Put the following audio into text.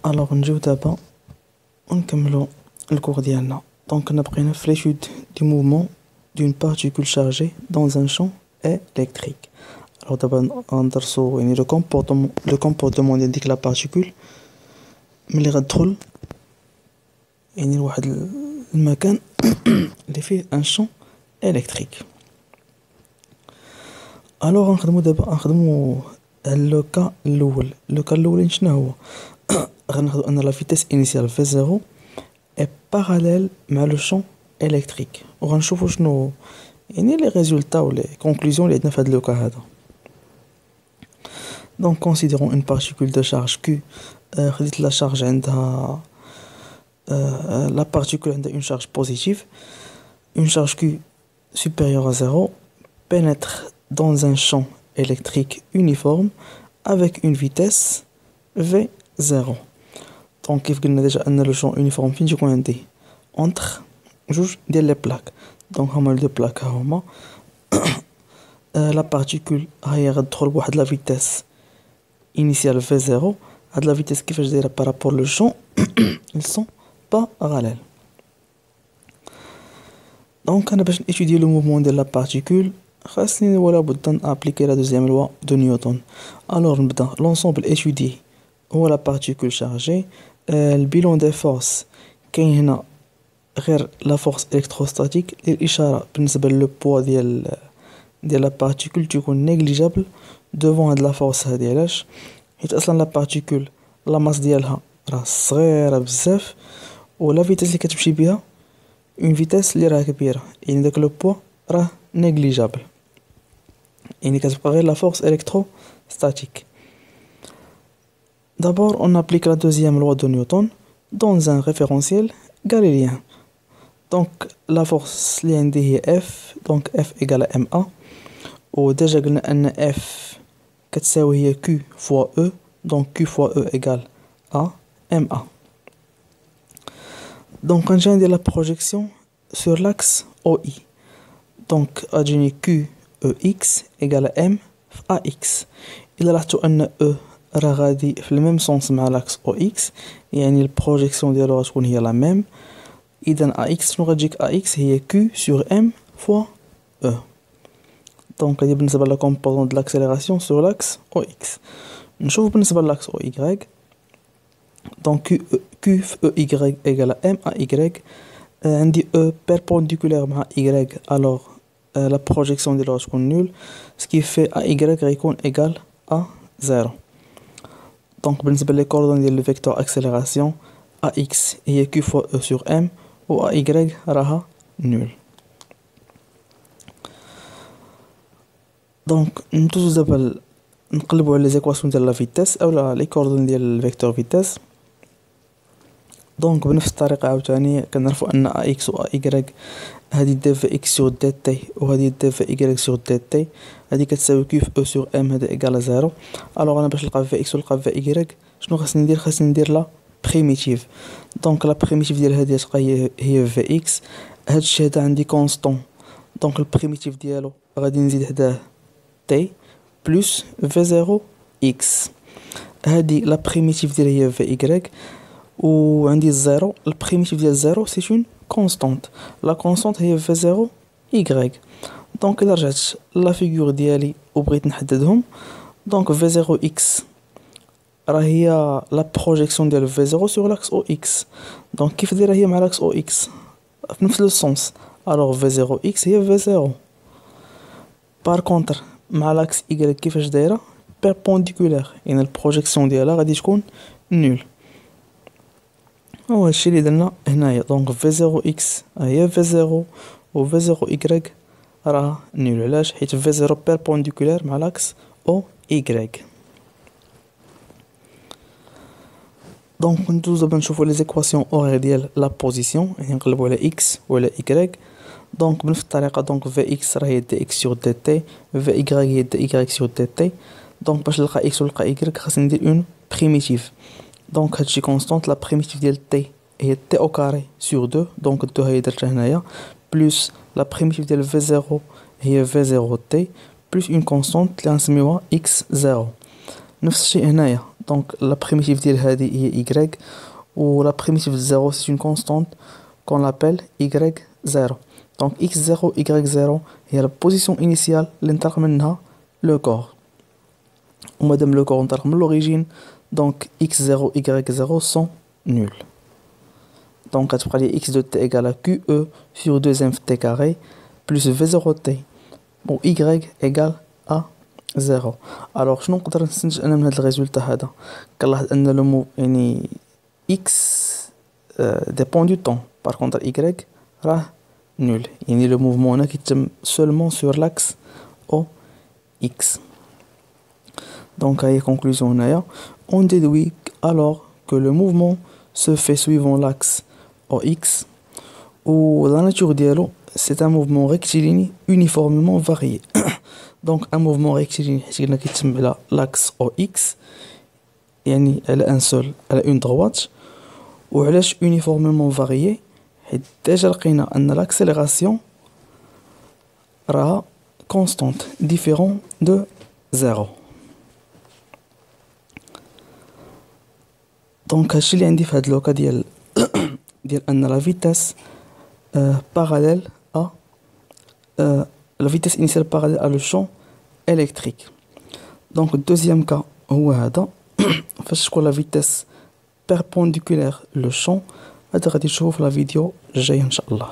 الوغ نجيو دابا ونكملو الكور ديالنا. دونك كنا بقينا في l'étude du mouvement d'une particule chargée dans un champ électrique. الوغ دابا غندرسو يعني لو كومبورتمون ديال ديك لا بارتيكول ملي غتدخل يعني لواحد المكان اللي فيه ان شون الكتريك. الوغ غنخدمو لو كا الاول شنو هو؟ غناخدو ان لا فيتيس انيسيال في 0 اي باراليل مع لو شون الكتريك، وغنشوفو شنو يعني لي ريزولتا و لي كونكلوزيون اللي عندنا في هذا لو كا هذا. دونك considérons une particule de charge Q. خديت لا شارج عندها la particule عندها une charge positive. Une charge Q supérieure à 0 pénètre dans un champ électrique uniforme avec une vitesse V0. Donc كيف قلنا ديجا ان لو champ uniforme فين تيكون عندي entre جوج ديال لي بلاك. دونك هما لي دو بلاك هما la particule هي غتدخل بواحد لا فيتيس initiale V0. هاد لا فيتيس كيفاش دايره بارابور لو champ ils sont parallèles. دونك انا باش نيتودي لو موفمون ديال لا بارتيكول خاصني ولا بد نابليكي لا دوزيام لوا دو نيوتن. الوغ نبدا لونسومبل ايتودي هو لا بارتيكول شارجي. البيلون دي فورس كاين هنا غير لا فورس الكتروستاتيك للاشاره بالنسبه لو بوا ديال لا بارتيكول تكون نيجليجابل دوفون هاد لا فورس هادي. علاش؟ حيت اصلا لا بارتيكول لا ماس ديالها راه صغيره بزاف ولا فيتاس اللي كتمشي بها اون فيتاس اللي راه كبيره، يعني داك لو بوا راه نيجليجابل، يعني كتبقى غير لا فورس الكتروستاتيك. D'abord, on applique la deuxième loi de Newton dans un référentiel galiléen. Donc, la force اللي عندي هي F. Donc, F égale à MA. وديجا قلنا أن F كتساوي هي Q fois E. Donc, Q fois E égale à MA. Donc, غنجي ندير la projection sur l'axe OI. Donc, أجيني Q EX égale à M AX. إلا لاحظتو أن E راه غادي في الميم سونس مع لاكس او اكس، يعني البروجيكسيون ديالو غتكون هي لا ميم. اذا ا اكس شنو غتجيك؟ ا اكس هي كيو سور ام فوا او. دونك هادي بالنسبه لا كومبوزون د لاكسيليراسيون سور لاكس او اكس. نشوف بالنسبه لاكس او ايغريك. دونك كيو في او ايغريك ايغال ام ا ايغريك. عندي او بيربونديكولير مع ايغريك، الوغ لا بروجيكسيون ديالو غتكون نول، سكي في ا ايغريك غيكون ايغال ا زيرو. دونك بالنسبة لي كوردون ديال لو فيكتور اكسيليراسيون ax هي q fois e sur m و ay راها نول. دونك ندوزو دابا نقلبو على لي زيكواسيون ديال لا فيتاس اولا لي كوردون ديال الفيكتور فيتاس. دونك بنفس الطريقة عاوتاني كنعرفو ان ax و ay هادي دي في اكس سور دي تي وهادي دي في ايكغيك سور دي تي، هادي كتساوي كيو في او سور ام، هذا ايكال زيرو. الوغ انا باش نلقى في اكس ونلقى في ايكغيك شنو خاصني ندير؟ خاصني ندير لا بريميتيف. دونك لا بريميتيف ديال هادي تبقى هي في اكس. هادشي هذا عندي كونستون، دونك البريميتيف ديالو غادي نزيد حداه تي بلس في زيرو اكس. هادي لا بريميتيف ديال هي في ايكغيك، وعندي الزيرو. البريميتيف ديال الزيرو سي اون كونستانت، لا كونستانت هي في زيرو ايكغيك. دونك الا رجعت لا فيغور ديالي وبغيت نحددهم، دونك في زيرو اكس راه هي لا بروجيكسيون ديال في زيرو سور لاكس او اكس. دونك كيف دايره هي مع لاكس او اكس في نفس لو سونس، الوغ في زيرو اكس هي في زيرو. بار كونتر مع لاكس ايكغيك كيفاش دايره؟ بيربونديكولير، يعني البروجيكسيون ديالها غادي تكون نول. هو هادشي اللي درنا هنايا. دونك في زيرو اكس هي في زيرو و في زيرو ايكغيك راه نول. علاش؟ حيت في زيرو بيربونديكولير مع لاكس او ايكغيك. دونك ندوزو دابا نشوفو لي زيكواسيون اورير ديال لا بوزيسيون، يعني نقلبو على اكس وعلى ايكغيك. دونك بنفس الطريقه، دونك في اكس راه هي دي اكس سور دي تي، في ايكغيك هي دي ايكغيك سور دي تي. دونك باش نلقى اكس ونلقى ايكغيك خاصني ندير اون بريميتيف. دونك هادشي كونستانت، لا بريميتيف ديال تي هي تي او كاري سور دو، دونك دو هي درتها هنايا، بلس لا بريميتيف ديال في زيرو هي في زيرو تي بلس اون كونستانت اللي غنسميوها اكس زيرو. نفس الشيء هنايا، دونك لا بريميتيف ديال هذه هي y و لا بريميتيف de 0 c'est une constante qu'on l'appelle y0. donc x0 y0 هي la position initiale اللي انطلق منها le corps. ومادام le corps انطلق من l'origine donc x0 y0 sont nuls. donc غتبقى لي x de t égale à QE sur 2m t carré plus v0 t و y égale à 0. alors شنو نقدر نستنتج انا من هذا الريزولتا هذا؟ كنلاحظ ان لو مو يعني x dépend du temps par contre y راه nul يعني لو موفمون هنا كيتم seulement sur l'axe او x. donc هاي conclusion هنايا on déduit alors que le mouvement se fait suivant l'axe au x ou la nature ديالو c'est un mouvement rectiligne uniformément varié. donc un mouvement rectiligne حيت قلنا كيتم على l'axe au x يعني على un seul على une droite. وعلاش uniformément varié؟ حيت ديجا لقينا ان l'accélération راها constante différent de 0. دونك هادشي اللي عندي في هاد لوكا ديال ان لا فيتاس parallèle à la vitesse initiale parallèle à le champ électrique. donc le deuxième cas هو هذا فاش تكون لا فيتاس perpendiculaire le champ. هذا غادي تشوفوا في لا فيديو الجايه ان شاء الله.